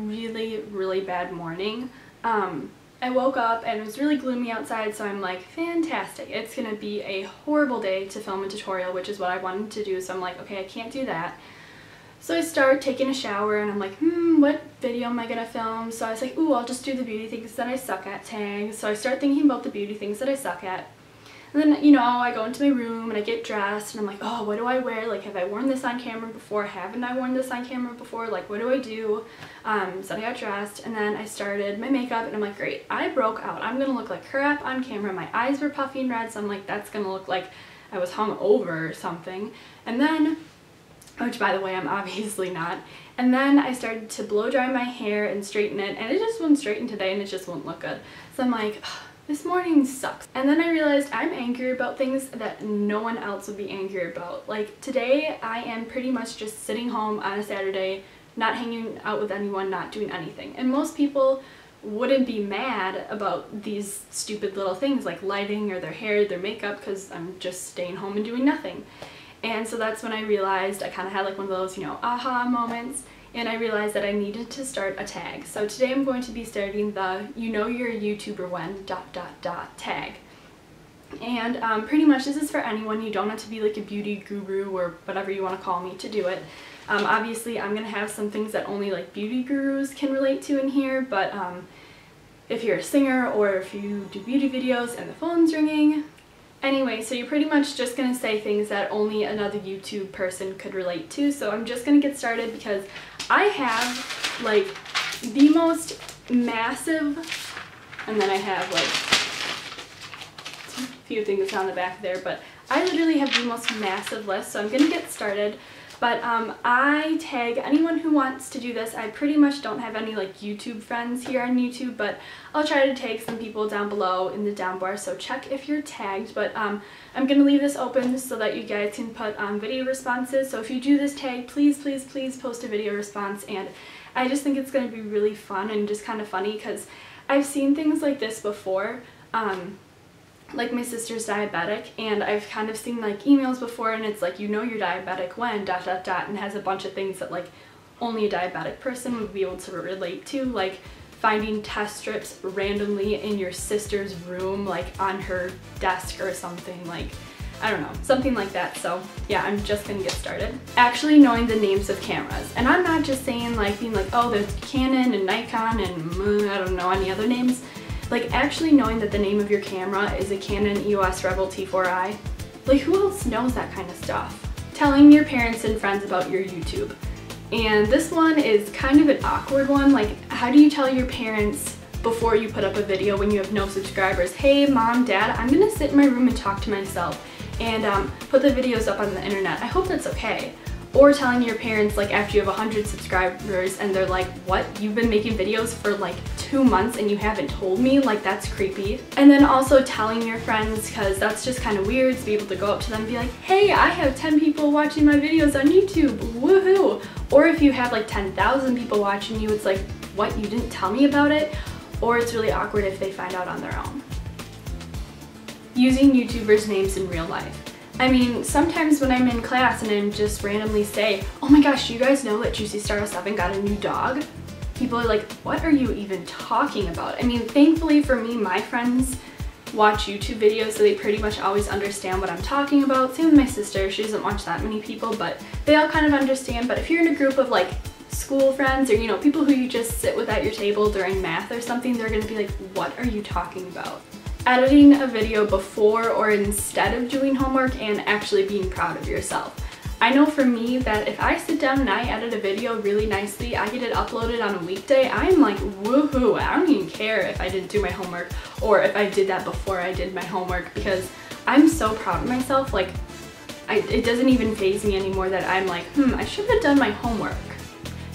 really bad morning. I woke up and it was really gloomy outside, so I'm like, fantastic, it's gonna be a horrible day to film a tutorial, which is what I wanted to do, so I'm like, okay, I can't do that. So I start taking a shower and I'm like, what video am I gonna film? So I was like, ooh, I'll just do the beauty things that I suck at tag. So I start thinking about the beauty things that I suck at. And then, you know, I go into my room and I get dressed and I'm like, oh, what do I wear? Like, have I worn this on camera before? Haven't I worn this on camera before? Like, what do I do? So I got dressed and then I started my makeup and I'm like, great, I broke out. I'm gonna look like crap on camera. My eyes were puffy and red, so I'm like, that's gonna look like I was hung over or something. And then, which by the way, I'm obviously not. And then I started to blow dry my hair and straighten it, and it just wouldn't straighten today and it just won't look good. So I'm like, this morning sucks. And then I realized I'm angry about things that no one else would be angry about. Like today, I am pretty much just sitting home on a Saturday, not hanging out with anyone, not doing anything. And most people wouldn't be mad about these stupid little things like lighting or their hair, their makeup, because I'm just staying home and doing nothing. And so that's when I realized, I kind of had like one of those, you know, aha moments, and I realized that I needed to start a tag. So today I'm going to be starting the you know you're a YouTuber when ... tag. And pretty much this is for anyone. You don't have to be like a beauty guru or whatever you want to call me to do it. Obviously I'm going to have some things that only like beauty gurus can relate to in here, but if you're a singer or if you do beauty videos and the phone's ringing. Anyway, so you're pretty much just going to say things that only another YouTube person could relate to. So I'm just going to get started because I have like the most massive, and then I have like a few things on the back there, but I literally have the most massive list. So I'm going to get started. But I tag anyone who wants to do this. I pretty much don't have any like YouTube friends here on YouTube, but I'll try to tag some people down below in the down bar, so check if you're tagged. But I'm going to leave this open so that you guys can put video responses. So if you do this tag, please post a video response. And I just think it's going to be really fun and just kind of funny because I've seen things like this before. Like my sister's diabetic, and I've kind of seen like emails before, and it's like, you know you're diabetic when ... and has a bunch of things that like only a diabetic person would be able to relate to, like finding test strips randomly in your sister's room, like on her desk or something, like I don't know, something like that. So yeah, I'm just gonna get started. Actually knowing the names of cameras, and I'm not just saying like being like, oh, there's Canon and Nikon and I don't know any other names. Like actually knowing that the name of your camera is a Canon EOS REBEL T4i. Like who else knows that kind of stuff? Telling your parents and friends about your YouTube. And this one is kind of an awkward one. Like how do you tell your parents before you put up a video when you have no subscribers? Hey mom, dad, I'm gonna sit in my room and talk to myself and put the videos up on the internet. I hope that's okay. Or telling your parents like after you have 100 subscribers and they're like, what? You've been making videos for like 2 months and you haven't told me? Like that's creepy. And then also telling your friends, because that's just kind of weird to be able to go up to them and be like, hey, I have 10 people watching my videos on YouTube, woohoo! Or if you have like 10,000 people watching you, it's like, what, you didn't tell me about it? Or it's really awkward if they find out on their own. Using YouTubers' names in real life. I mean, sometimes when I'm in class and I just randomly say, oh my gosh, do you guys know that Juicy Star 07 got a new dog? People are like, what are you even talking about? I mean, thankfully for me, my friends watch YouTube videos, so they pretty much always understand what I'm talking about. Same with my sister, she doesn't watch that many people, but they all kind of understand. But if you're in a group of like school friends or, you know, people who you just sit with at your table during math or something, they're gonna be like, what are you talking about? Editing a video before or instead of doing homework and actually being proud of yourself. I know for me that if I sit down and I edit a video really nicely, I get it uploaded on a weekday, I'm like, woohoo, I don't even care if I didn't do my homework or if I did that before I did my homework, because I'm so proud of myself. Like, it doesn't even faze me anymore that I'm like, I should have done my homework.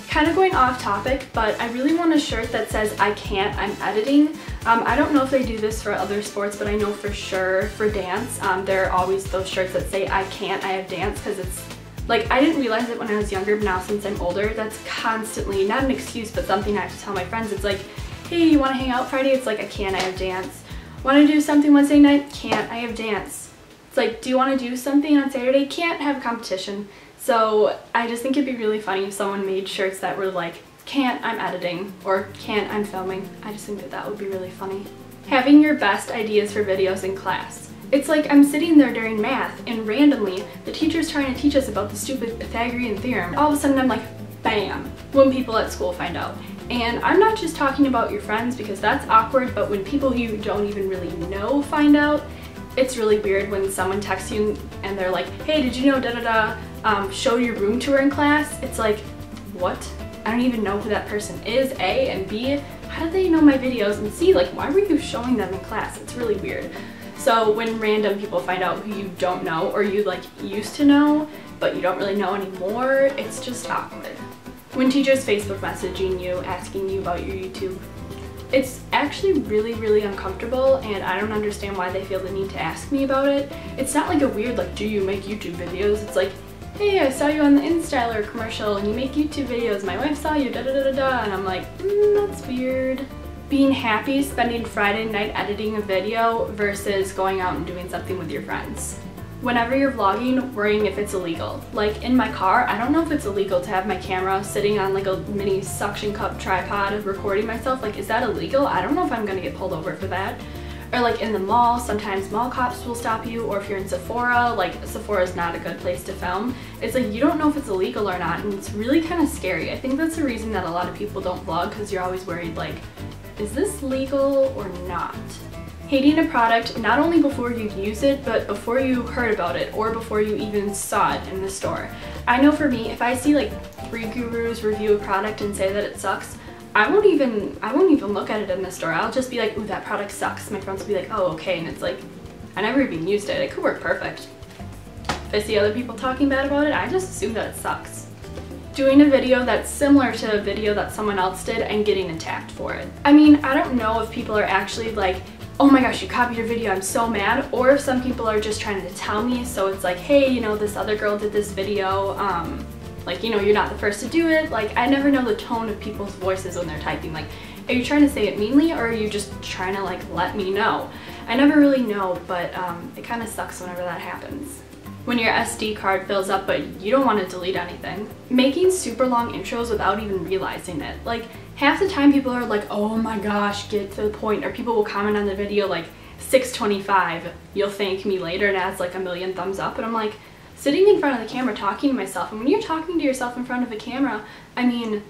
Kind of going off topic, but I really want a shirt that says I can't, I'm editing. I don't know if they do this for other sports, but I know for sure for dance, there are always those shirts that say I can't, I have dance, because it's like, I didn't realize it when I was younger, but now since I'm older, that's constantly, not an excuse, but something I have to tell my friends. It's like, hey, you want to hang out Friday? It's like, I can't, I have dance. Want to do something Wednesday night? Can't, I have dance. It's like, do you want to do something on Saturday? Can't, have a competition. So I just think it'd be really funny if someone made shirts that were like, can't, I'm editing, or can't, I'm filming. I just think that that would be really funny. Having your best ideas for videos in class. It's like I'm sitting there during math and randomly the teacher's trying to teach us about the stupid Pythagorean theorem. All of a sudden I'm like, bam, when people at school find out. And I'm not just talking about your friends because that's awkward, but when people you don't even really know find out, it's really weird when someone texts you and they're like, hey, did you know da-da-da, show your room tour in class? It's like, what? I don't even know who that person is, A, and B, how do they know my videos, and C, like, why were you showing them in class? It's really weird. So when random people find out who you don't know or you like used to know but you don't really know anymore, it's just awkward. When teachers Facebook messaging you asking you about your YouTube, it's actually really uncomfortable, and I don't understand why they feel the need to ask me about it. It's not like a weird like, do you make YouTube videos? It's like, hey, I saw you on the InStyler commercial and you make YouTube videos, my wife saw you, da da da da da, and I'm like, that's weird. Being happy spending Friday night editing a video versus going out and doing something with your friends. Whenever you're vlogging, worrying if it's illegal. Like in my car, I don't know if it's illegal to have my camera sitting on like a mini suction cup tripod recording myself. Like, is that illegal? I don't know if I'm gonna get pulled over for that. Or like in the mall, sometimes mall cops will stop you, or if you're in Sephora, like Sephora is not a good place to film. It's like you don't know if it's illegal or not, and it's really kind of scary. I think that's the reason that a lot of people don't vlog, because you're always worried like, is this legal or not? Hating a product not only before you use it, but before you heard about it or before you even saw it in the store. I know for me, if I see like 3 gurus review a product and say that it sucks, I won't even look at it in the store. I'll just be like, ooh, that product sucks. My friends will be like, oh, okay, and it's like, I never even used it. It could work perfect. If I see other people talking bad about it, I just assume that it sucks. Doing a video that's similar to a video that someone else did and getting attacked for it. I mean, I don't know if people are actually like, oh my gosh, you copied your video, I'm so mad, or if some people are just trying to tell me, so it's like, hey, you know, this other girl did this video, like, you know, you're not the first to do it. Like, I never know the tone of people's voices when they're typing. Like, are you trying to say it meanly, or are you just trying to like let me know? I never really know, but it kind of sucks whenever that happens. When your SD card fills up but you don't want to delete anything. Making super long intros without even realizing it. Like, half the time people are like, oh my gosh, get to the point, or people will comment on the video like 6:25, you'll thank me later, and adds like 1,000,000 thumbs up, and I'm like, sitting in front of the camera talking to myself, and when you're talking to yourself in front of a camera, I mean,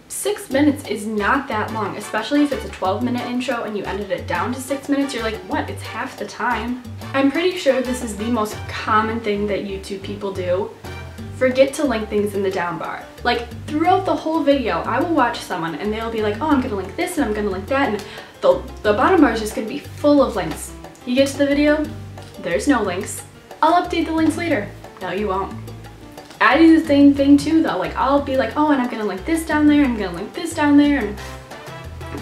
6 minutes is not that long, especially if it's a 12-minute intro and you edit it down to 6 minutes. You're like, what? It's half the time. I'm pretty sure this is the most common thing that YouTube people do. Forget to link things in the down bar. Like, throughout the whole video, I will watch someone and they'll be like, oh, I'm gonna link this and I'm gonna link that, and the bottom bar is just gonna be full of links. You get to the video, there's no links. I'll update the links later. No, you won't. I do the same thing too though. Like, I'll be like, oh, and I'm gonna link this down there, I'm gonna link this down there, and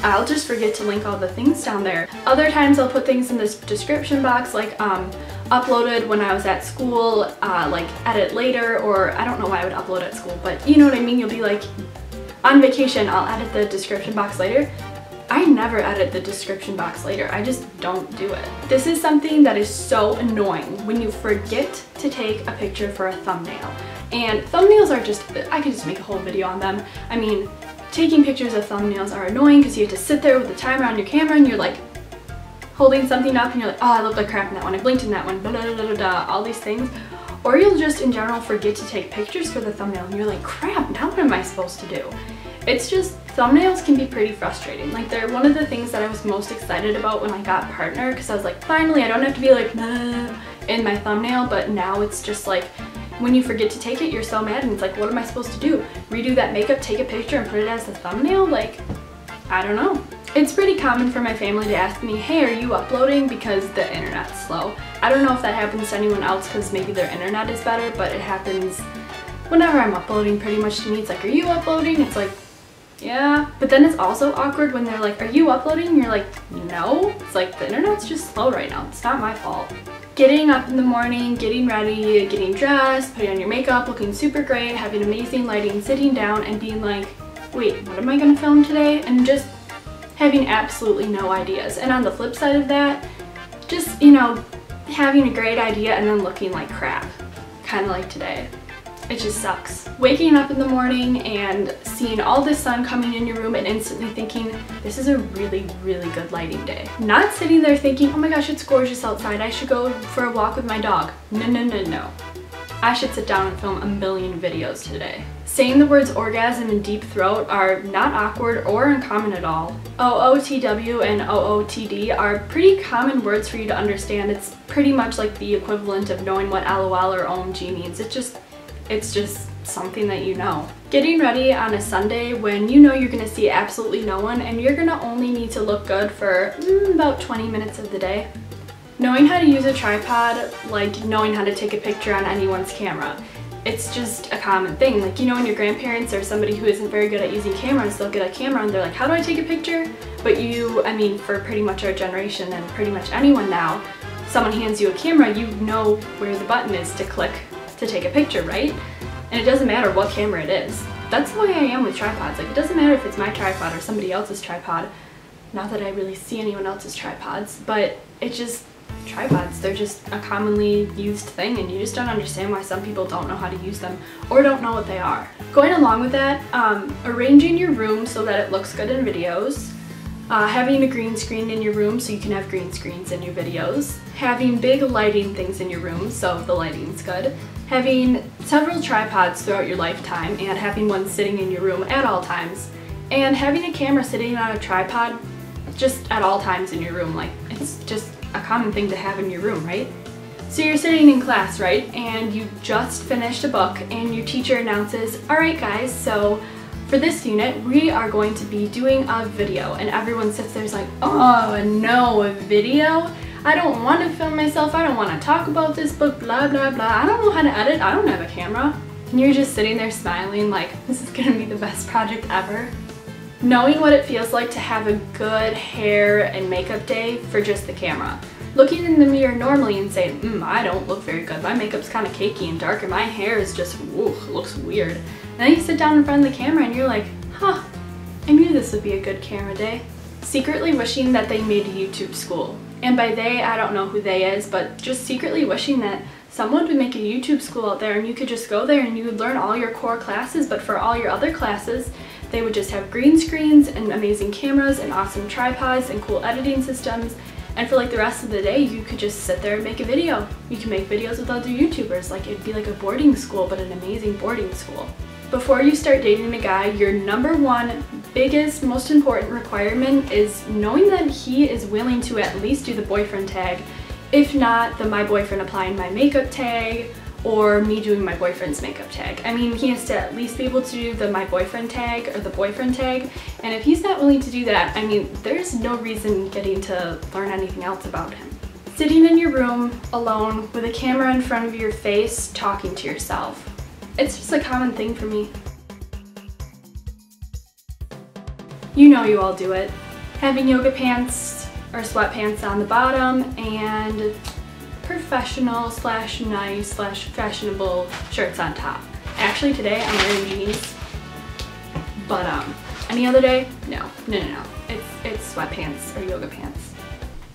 I'll just forget to link all the things down there. Other times I'll put things in this description box, like uploaded when I was at school, like edit later, or I don't know why I would upload at school, but you know what I mean. You'll be like, on vacation, I'll edit the description box later. I never edit the description box later. I just don't do it. This is something that is so annoying when you forget to take a picture for a thumbnail. And thumbnails are just, I could just make a whole video on them. I mean, taking pictures of thumbnails are annoying because you have to sit there with the timer on your camera and you're like holding something up and you're like, oh, I look like crap in that one, I blinked in that one, blah, blah, blah, blah, blah, all these things. Or you'll just in general forget to take pictures for the thumbnail and you're like, crap, now what am I supposed to do? It's just, thumbnails can be pretty frustrating. Like, they're one of the things that I was most excited about when I got Partner, because I was like, finally, I don't have to be like, nah, in my thumbnail, but now it's just like, when you forget to take it, you're so mad, and it's like, what am I supposed to do? Redo that makeup, take a picture, and put it as the thumbnail? Like, I don't know. It's pretty common for my family to ask me, hey, are you uploading? Because the internet's slow. I don't know if that happens to anyone else because maybe their internet is better, but it happens whenever I'm uploading pretty much to me. It's like, are you uploading? It's like, yeah. But then it's also awkward when they're like, are you uploading? And you're like, no. It's like, the internet's just slow right now. It's not my fault. Getting up in the morning, getting ready, getting dressed, putting on your makeup, looking super great, having amazing lighting, sitting down and being like, wait, what am I gonna film today? And just having absolutely no ideas. And on the flip side of that, just, you know, having a great idea and then looking like crap. Kind of like today. it just sucks. Waking up in the morning and seeing all this sun coming in your room and instantly thinking, this is a really, really good lighting day. Not sitting there thinking, oh my gosh, it's gorgeous outside, I should go for a walk with my dog. No, no, no, no. I should sit down and film a million videos today. Saying the words orgasm and deep throat are not awkward or uncommon at all. OOTW and OOTD are pretty common words for you to understand. It's pretty much like the equivalent of knowing what LOL or OMG means. It's just something that you know. Getting ready on a Sunday when you know you're gonna see absolutely no one and you're gonna only need to look good for about 20 minutes of the day. Knowing how to use a tripod, like knowing how to take a picture on anyone's camera. It's just a common thing. Like, you know, when your grandparents or somebody who isn't very good at using cameras, they'll get a camera and they're like, how do I take a picture? But I mean, for pretty much our generation and pretty much anyone now, someone hands you a camera, you know where the button is to click to take a picture, right? And it doesn't matter what camera it is. That's the way I am with tripods. Like, it doesn't matter if it's my tripod or somebody else's tripod. Not that I really see anyone else's tripods, but tripods, they're just a commonly used thing and you just don't understand why some people don't know how to use them or don't know what they are. Going along with that, arranging your room so that it looks good in videos, having a green screen in your room so you can have green screens in your videos, having big lighting things in your room so the lighting's good, having several tripods throughout your lifetime and having one sitting in your room at all times, and having a camera sitting on a tripod just at all times in your room. Like, it's just a common thing to have in your room, right? So you're sitting in class, right? And you just finished a book and your teacher announces, all right guys, so for this unit, we are going to be doing a video. And everyone sits there like, oh no, a video? I don't want to film myself. I don't want to talk about this book, blah, blah, blah. I don't know how to edit. I don't have a camera. And you're just sitting there smiling like, this is gonna be the best project ever. Knowing what it feels like to have a good hair and makeup day for just the camera. Looking in the mirror normally and saying, I don't look very good. My makeup's kind of cakey and dark and my hair is just, looks weird. And then you sit down in front of the camera and you're like, huh, I knew this would be a good camera day. Secretly wishing that they made a YouTube school. And by they, I don't know who they is, but just secretly wishing that someone would make a YouTube school out there and you could just go there and you would learn all your core classes, but for all your other classes, they would just have green screens and amazing cameras and awesome tripods and cool editing systems. And for like the rest of the day, you could just sit there and make a video. You can make videos with other YouTubers. Like, it'd be like a boarding school, but an amazing boarding school. Before you start dating a guy, your number one, biggest, most important requirement is knowing that he is willing to at least do the boyfriend tag. If not, the my boyfriend applying my makeup tag, or me doing my boyfriend's makeup tag. I mean, he has to at least be able to do the my boyfriend tag or the boyfriend tag, and if he's not willing to do that, I mean, there's no reason getting to learn anything else about him. Sitting in your room alone with a camera in front of your face, talking to yourself. It's just a common thing for me. You know you all do it. Having yoga pants or sweatpants on the bottom and professional slash nice slash fashionable shirts on top. Actually today I'm wearing jeans, but any other day, no. It's sweatpants or yoga pants.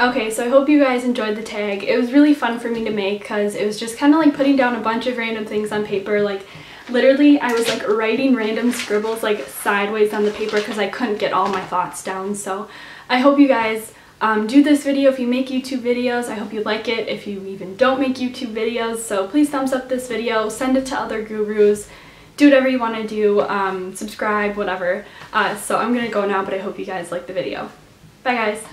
Okay, so I hope you guys enjoyed the tag. It was really fun for me to make because it was just kind of like putting down a bunch of random things on paper. Like, literally I was like writing random scribbles like sideways on the paper because I couldn't get all my thoughts down. So I hope you guys do this video if you make YouTube videos. I hope you like it if you even don't make YouTube videos. So please thumbs up this video, send it to other gurus, do whatever you want to do, subscribe, whatever. So I'm gonna go now, but I hope you guys like the video. Bye guys.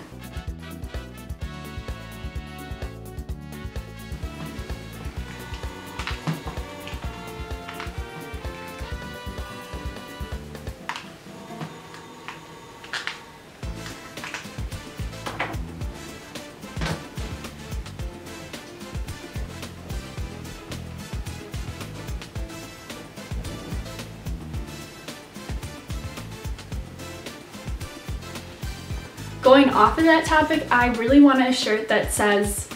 Going off of that topic, I really want a shirt that says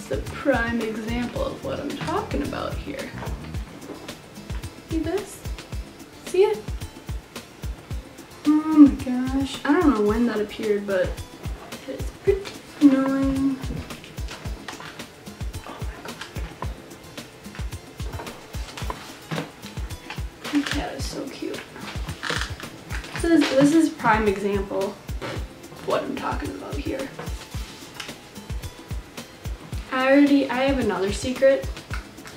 It's a prime example of what I'm talking about here. See this? See it? Oh my gosh. I don't know when that appeared, but it's pretty annoying. Oh my god. That is so cute. This is prime example of what I'm talking about here. I have another secret.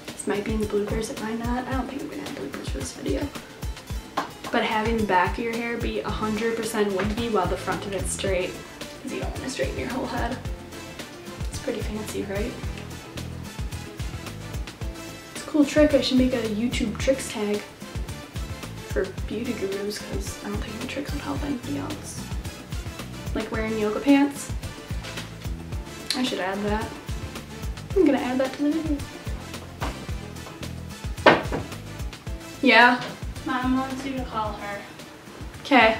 This might be in the bloopers, it might not. I don't think I'm gonna have bloopers for this video. But having the back of your hair be 100% wimpy while the front of it's straight, because you don't want to straighten your whole head. It's pretty fancy, right? It's a cool trick. I should make a YouTube tricks tag for beauty gurus, because I don't think the tricks would help anybody else. Like wearing yoga pants. I should add that. I'm gonna add that to the video. Yeah? Mom wants you to call her. Okay.